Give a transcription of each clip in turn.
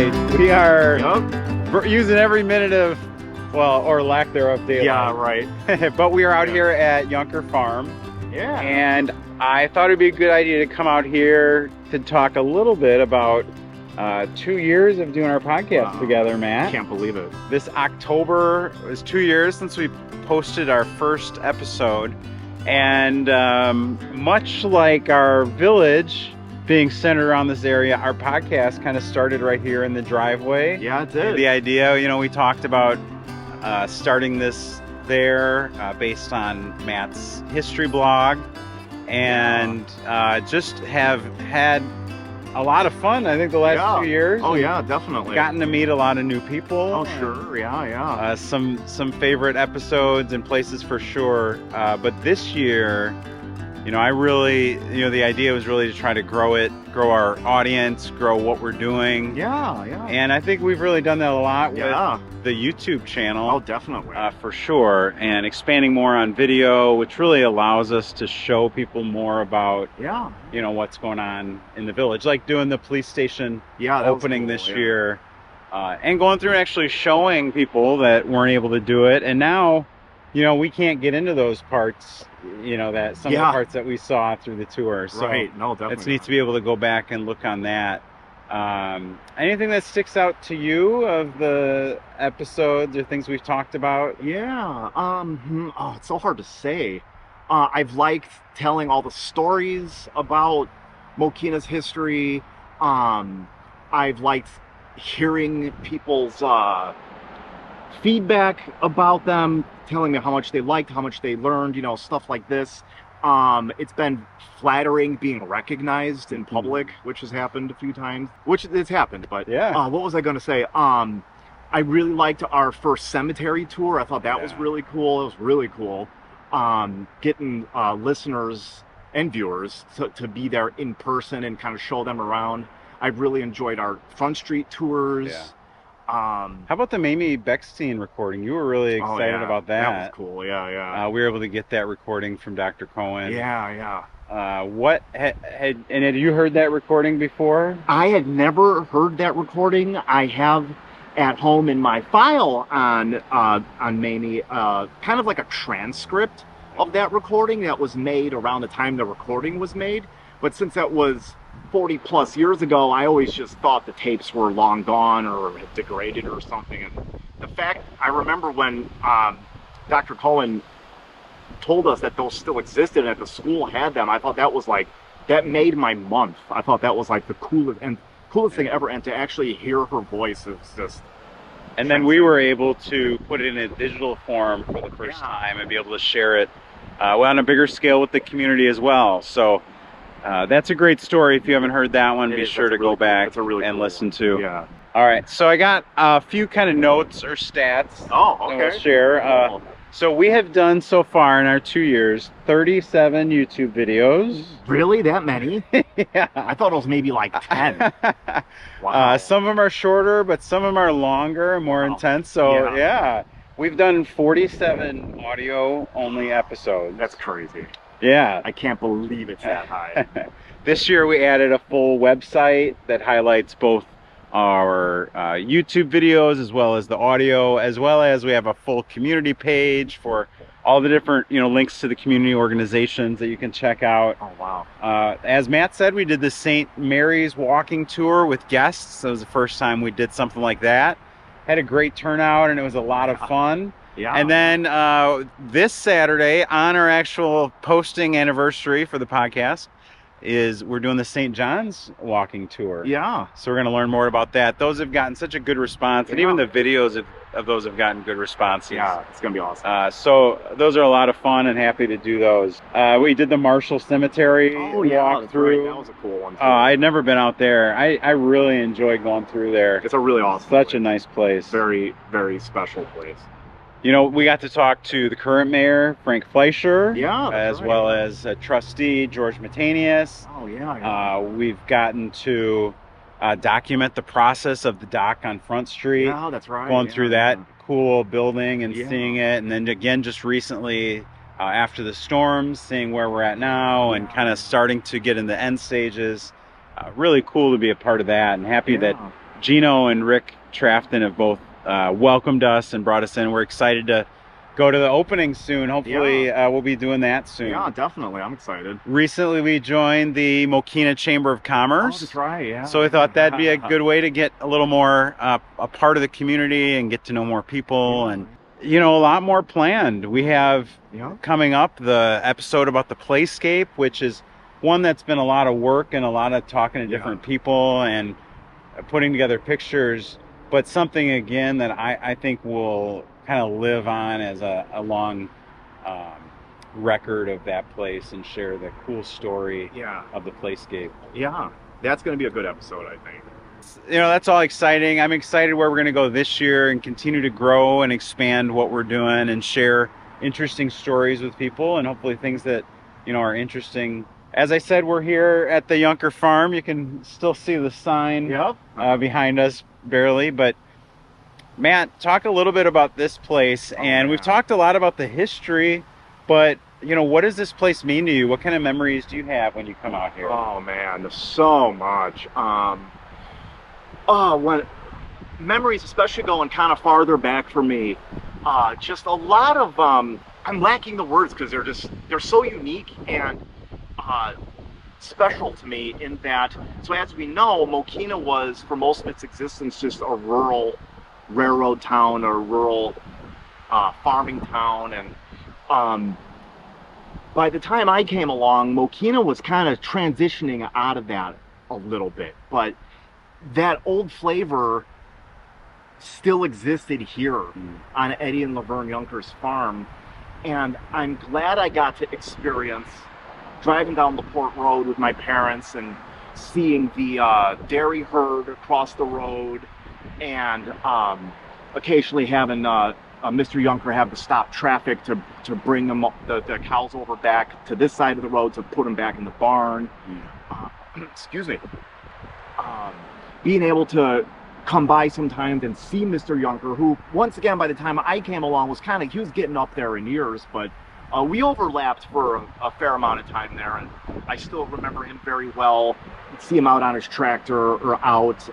right. We are Yep. using every minute of, well, or lack thereof daylight. Yeah, right. But we are out here at Yunker Farm. Yeah. And I thought it'd be a good idea to come out here to talk a little bit about 2 years of doing our podcast together, Matt. I can't believe it. This October was 2 years since we posted our first episode. And much like our village being centered around this area, our podcast kind of started right here in the driveway. Yeah, it did. The idea, you know, we talked about starting this there based on Matt's history blog, and just have had a lot of fun, I think, the last 2 years. Oh yeah, definitely. Gotten to meet a lot of new people. Oh sure, yeah. Some favorite episodes and places for sure. But this year, you know, I really, you know, the idea was really to try to grow our audience, grow what we're doing. Yeah. And I think we've really done that a lot with the YouTube channel. Oh, definitely. For sure. And expanding more on video, which really allows us to show people more about, you know, what's going on in the village. Like doing the police station opening this year. And going through and actually showing people that weren't able to do it. And now, you know, we can't get into those parts, you know, that some of the parts that we saw through the tour. So No, definitely. it's neat to be able to go back and look on that. Anything that sticks out to you of the episodes or things we've talked about? Yeah. Oh, it's so hard to say. I've liked telling all the stories about Mokena's history. I've liked hearing people's feedback about them, telling me how much they liked, how much they learned, you know, stuff like this. It's been flattering being recognized in public, which has happened a few times, which it's happened, but what was I going to say? I really liked our first cemetery tour. I thought that was really cool. It was really cool. Getting listeners and viewers to be there in person and kind of show them around. I really enjoyed our Front Street tours. How about the Mamie Beckstein recording? You were really excited about that. That was cool. Yeah. We were able to get that recording from Dr. Cohen. Yeah. Had you heard that recording before? I had never heard that recording. I have at home in my file on Mamie kind of like a transcript of that recording that was made around the time the recording was made. But since that was 40 plus years ago, I always just thought the tapes were long gone or had degraded or something. And the fact, I remember when Dr. Cohen told us that those still existed and that the school had them, I thought that was like, that made my month. I thought that was like the coolest thing ever. And to actually hear her voice is just... And then we were able to put it in a digital form for the first time and be able to share it on a bigger scale with the community as well. So that's a great story. If you haven't heard that one, be sure to go back and listen to. Yeah. All right. So I got a few kind of notes or stats. Oh, okay. That we'll share. So we have done so far in our 2 years 37 YouTube videos. Really? That many? Yeah. I thought it was maybe like 10. Wow. Some of them are shorter, but some of them are longer and more intense. So yeah, we've done 47 audio only episodes. That's crazy. Yeah. I can't believe it's that high. This year we added a full website that highlights both our YouTube videos as well as the audio, as well as we have a full community page for all the different, you know, links to the community organizations that you can check out. Oh, wow. As Matt said, we did the St. Mary's walking tour with guests. That was the first time we did something like that. Had a great turnout and it was a lot of fun. Yeah. And then this Saturday, on our actual posting anniversary for the podcast, we're doing the St. John's walking tour. Yeah. So we're going to learn more about that. Those have gotten such a good response, and even the videos of those have gotten good responses. Yeah, it's going to be awesome. So those are a lot of fun, and happy to do those. We did the Marshall Cemetery walk through. That was a cool one too. I'd never been out there. I really enjoyed going through there. It's a really awesome Such a nice place. Very, very special place. You know, we got to talk to the current mayor, Frank Fleischer, as well as trustee George Matanius. Oh, yeah. We've gotten to document the process of the dock on Front Street. Yeah, that's right. Going through that cool building and seeing it. And then again, just recently, after the storms, seeing where we're at now and kind of starting to get in the end stages. Really cool to be a part of that, and happy that Gino and Rick Trafton have both welcomed us and brought us in. We're excited to go to the opening soon. Hopefully we'll be doing that soon. Yeah, definitely. I'm excited. Recently we joined the Mokena Chamber of Commerce. Oh, that's right, yeah. So we thought that'd be a good way to get a little more a part of the community and get to know more people. And you know, a lot more planned. We have coming up the episode about the Playscape, which is one that's been a lot of work and a lot of talking to different people and putting together pictures, but something again that I think will kind of live on as a long record of that place and share the cool story of the Playscape. Yeah, that's going to be a good episode, I think. You know, that's all exciting. I'm excited where we're going to go this year and continue to grow and expand what we're doing and share interesting stories with people and hopefully things that, you know, are interesting. As I said, we're here at the Yunker Farm. You can still see the sign behind us barely, but Matt, talk a little bit about this place. And we've talked a lot about the history, but you know, what does this place mean to you? What kind of memories do you have when you come out here? Oh man, there's so much. When memories, especially going kind of farther back for me, just a lot of I'm lacking the words because they're so unique and special to me in that. So as we know, Mokena was for most of its existence just a rural railroad town or rural farming town, and by the time I came along, Mokena was kind of transitioning out of that a little bit, but that old flavor still existed here on Eddie and Laverne Yunker's farm. And I'm glad I got to experience driving down the Port Road with my parents and seeing the dairy herd across the road, and occasionally having Mr. Yunker have to stop traffic to bring them the cows over back to this side of the road to put them back in the barn. Excuse me. Being able to come by sometimes and see Mr. Yunker, who once again by the time I came along he was getting up there in years, but we overlapped for a fair amount of time there, and I still remember him very well. You'd see him out on his tractor or out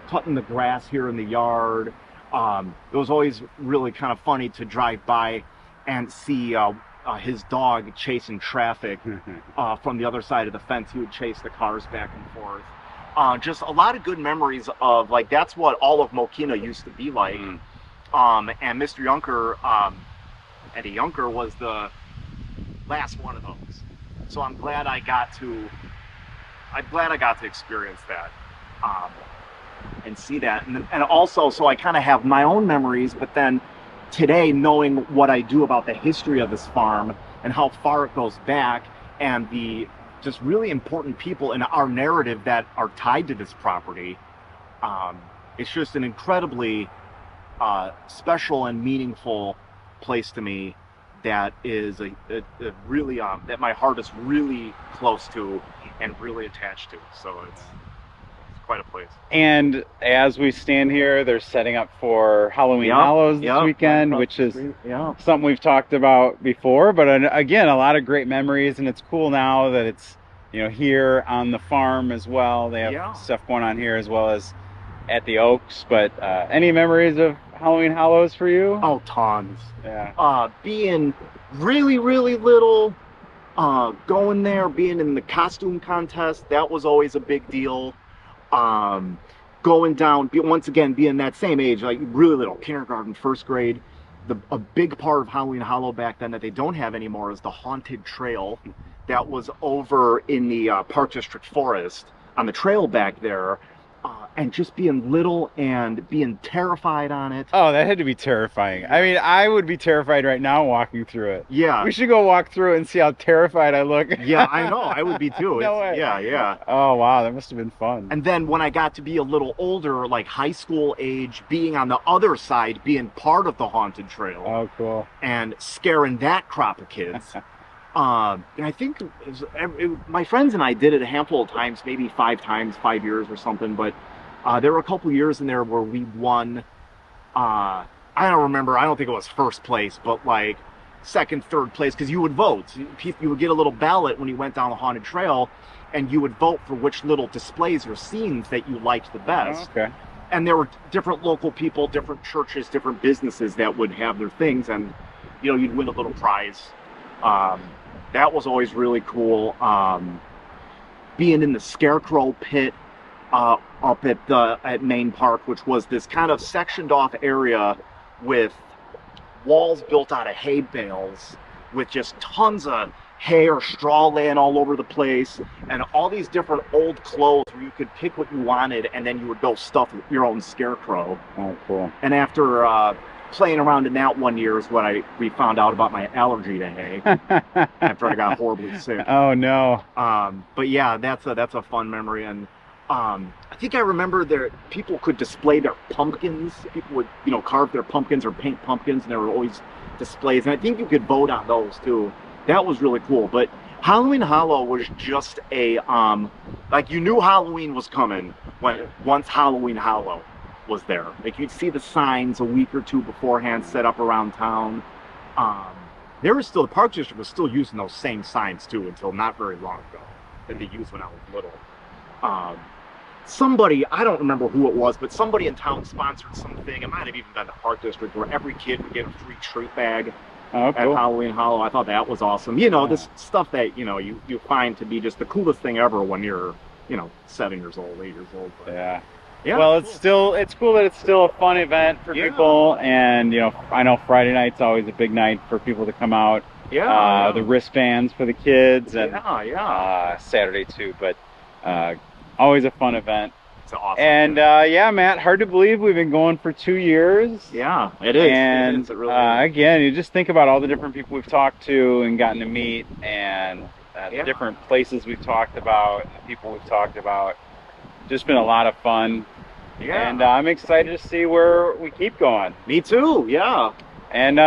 cutting the grass here in the yard. It was always really kind of funny to drive by and see his dog chasing traffic from the other side of the fence. He would chase the cars back and forth. Just a lot of good memories of, like, that's what all of Mokena used to be like. And Mr. Yunker, Eddie Yunker, was the last one of those. So I'm glad I got to experience that and see that. And also, so I kind of have my own memories, but then today, knowing what I do about the history of this farm and how far it goes back and the just really important people in our narrative that are tied to this property, it's just an incredibly special and meaningful place to me that is a really that my heart is really close to and really attached to. So it's quite a place. And as we stand here, they're setting up for Halloween Hallows this weekend, which is something we've talked about before, but again, a lot of great memories, and it's cool now that it's, you know, here on the farm as well. They have stuff going on here as well as at the Oaks. But any memories of Halloween Hallows for you? Oh, tons. Being really, really little, going there, being in the costume contest, that was always a big deal. Going down, once again, being that same age, like really little, kindergarten, first grade, a big part of Halloween Hallow back then that they don't have anymore is the haunted trail that was over in the Park District Forest on the trail back there. And just being little and being terrified on it. Oh, that had to be terrifying. I mean, I would be terrified right now walking through it. Yeah. We should go walk through it and see how terrified I look. Yeah, I know. I would be too. No way. Yeah. Oh, wow. That must have been fun. And then when I got to be a little older, like high school age, being on the other side, being part of the haunted trail. Oh, cool. And scaring that crop of kids. And I think my friends and I did it a handful of times, maybe 5 times, 5 years or something, but there were a couple years in there where we won, I don't remember, I don't think it was first place, but like second, third place, because you would vote. You would get a little ballot when you went down the haunted trail, and you would vote for which little displays or scenes that you liked the best. Okay. And there were different local people, different churches, different businesses that would have their things, and you'd win a little prize. That was always really cool. Being in the Scarecrow pit up at Main Park, which was this kind of sectioned off area with walls built out of hay bales with just tons of hay or straw laying all over the place, and all these different old clothes where you could pick what you wanted, and then you would go stuff your own scarecrow. Oh, cool. And after playing around in that one year is when we found out about my allergy to hay after I got horribly sick. Oh no. But yeah, that's a fun memory. And I think I remember there people could display their pumpkins. People would carve their pumpkins or paint pumpkins, and there were always displays. And I think you could vote on those too. That was really cool. But Halloween Hollow was just a like, you knew Halloween was coming once Halloween Hollow was there. Like, you'd see the signs a week or two beforehand set up around town. The Park District was still using those same signs too until not very long ago, that they used when I was little. Somebody, I don't remember who it was, but somebody in town sponsored something. It might have even been the Park District, where every kid would get a free treat bag at Halloween Hollow. I thought that was awesome. This stuff that you find to be just the coolest thing ever when you're 7 years old, 8 years old. But, yeah. Yeah. Well, it's cool that it's still a fun event for people, and I know Friday night's always a big night for people to come out. Yeah. The wristbands for the kids, and Saturday too. But always a fun event. It's awesome. And yeah, Matt, hard to believe we've been going for 2 years. Yeah, it is. And it really is. Again, you just think about all the different people we've talked to and gotten to meet, and the different places we've talked about, the people we've talked about. Just been a lot of fun. Yeah. And I'm excited to see where we keep going. Me too. Yeah. And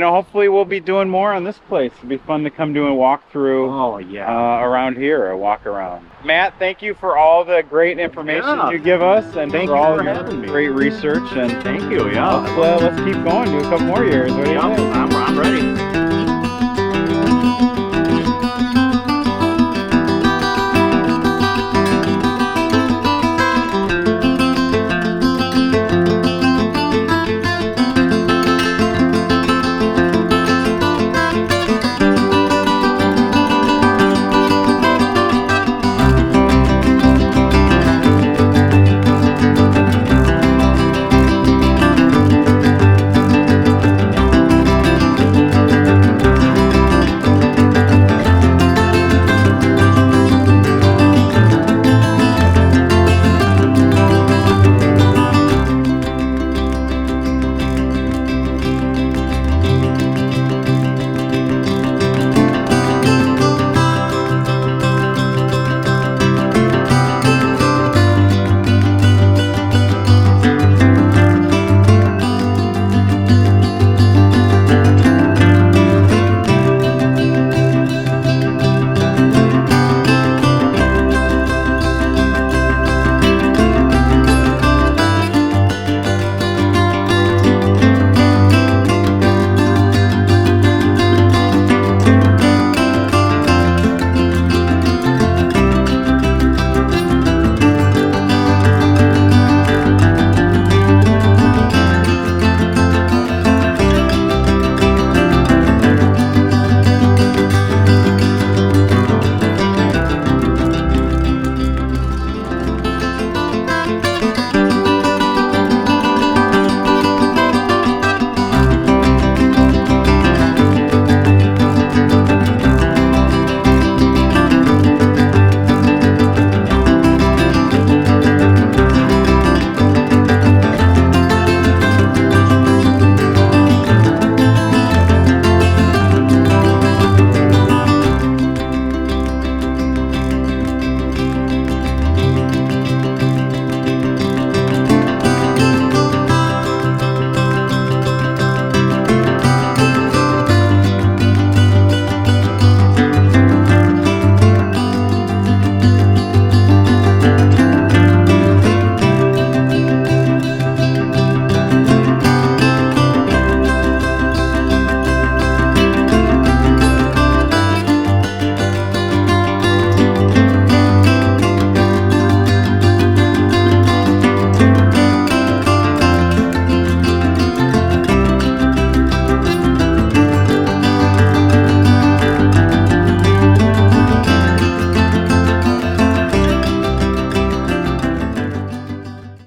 hopefully we'll be doing more on this place. It'll be fun to come do a walkthrough. Oh yeah. Around here, a walk around. Matt, thank you for all the great information you give us, and thank for you all for your having me. great research. And Thank you. Yeah. let's keep going. Do a couple more years. What do you think? I'm ready.